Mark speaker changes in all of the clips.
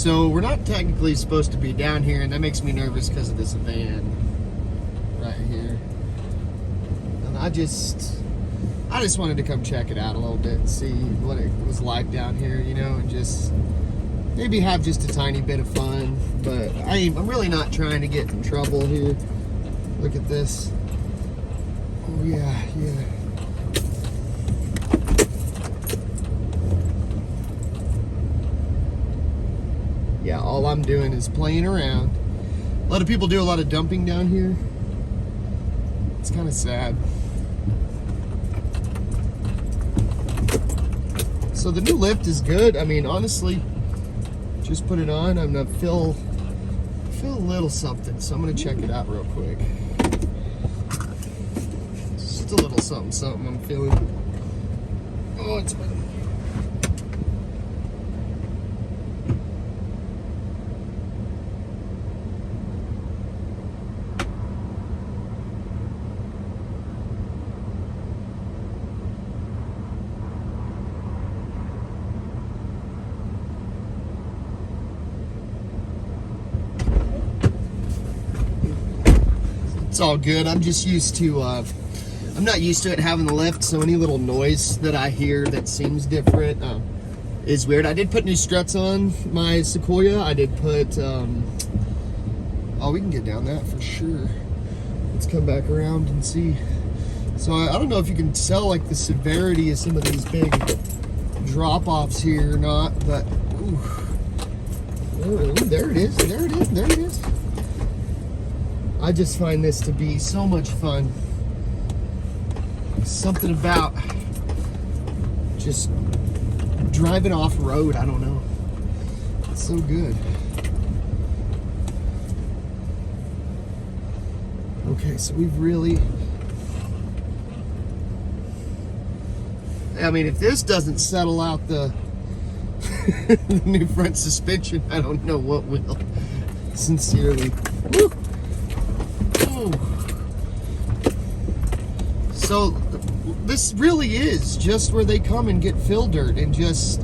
Speaker 1: So we're not technically supposed to be down here, and that makes me nervous because of this van right here. And I just wanted to come check it out a little bit and see what it was like down here, you know, and just maybe have just a tiny bit of fun. But I'm really not trying to get in trouble here. Look at this. Oh yeah. Yeah, all I'm doing is playing around. A lot of people do a lot of dumping down here. It's kind of sad. So the new lift is good. I mean, honestly, just put it on. I'm gonna feel a little something. So I'm gonna check it out real quick. Just a little something I'm feeling. Oh, it's been... It's all good. I'm just used to, I'm not used to it having the lift, so any little noise that I hear that seems different is weird. I did put new struts on my Sequoia. I did put, oh, we can get down that for sure. Let's come back around and see. So I don't know if you can tell like the severity of some of these big drop-offs here or not, but, ooh, there it is. I just find this to be so much fun. Something about just driving off-road, I don't know. It's so good. Okay, so we've really... I mean, if this doesn't settle out the, the new front suspension, I don't know what will. Sincerely. Woo! So this really is just where they come and get fill dirt, and just,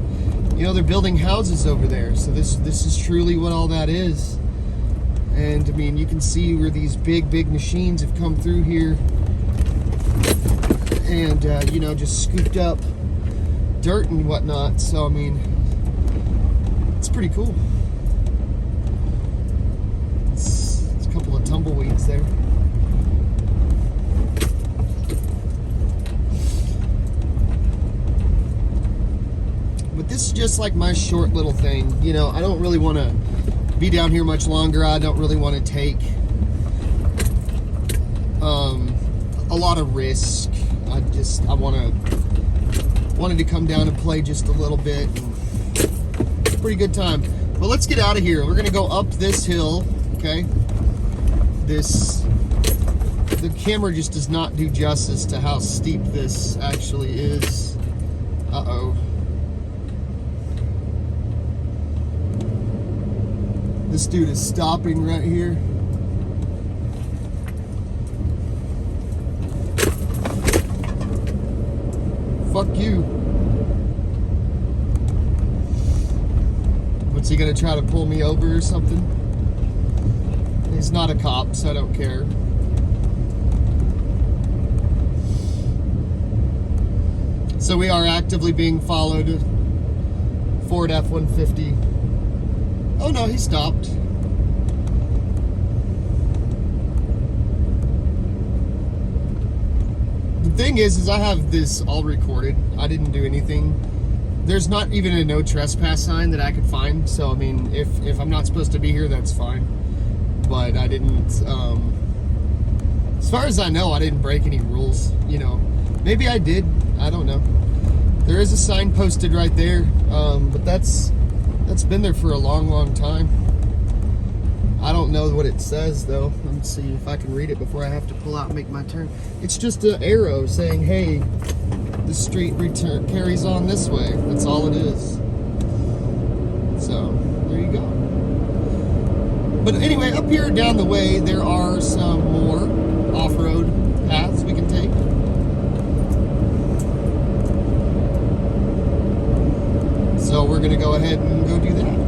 Speaker 1: you know, they're building houses over there. So this is truly what all that is. And I mean, you can see where these big machines have come through here and you know, just scooped up dirt and whatnot. So I mean, it's pretty cool. It's a couple of tumbleweeds there. But this is just like my short little thing. You know, I don't really want to be down here much longer. I don't really want to take a lot of risk. I wanted to come down and play just a little bit. It's a pretty good time. But let's get out of here. We're gonna go up this hill. Okay. The camera just does not do justice to how steep this actually is. Uh-oh. This dude is stopping right here. Fuck you. What's he gonna try to pull me over or something? He's not a cop, so I don't care. So we are actively being followed. Ford F-150. Oh no, he stopped. The thing is I have this all recorded. I didn't do anything. There's not even a no trespass sign that I could find. So I mean, if I'm not supposed to be here, that's fine. But I didn't, as far as I know, I didn't break any rules, you know. Maybe I did, I don't know. There is a sign posted right there, but that's been there for a long time. I don't know what it says though. Let me see if I can read it before I have to pull out and make my turn. It's just an arrow saying, hey, the street carries on this way. That's all it is. So, there you go. But anyway, up here down the way, there are some more off-road paths we can take. So we're gonna go ahead and go do that.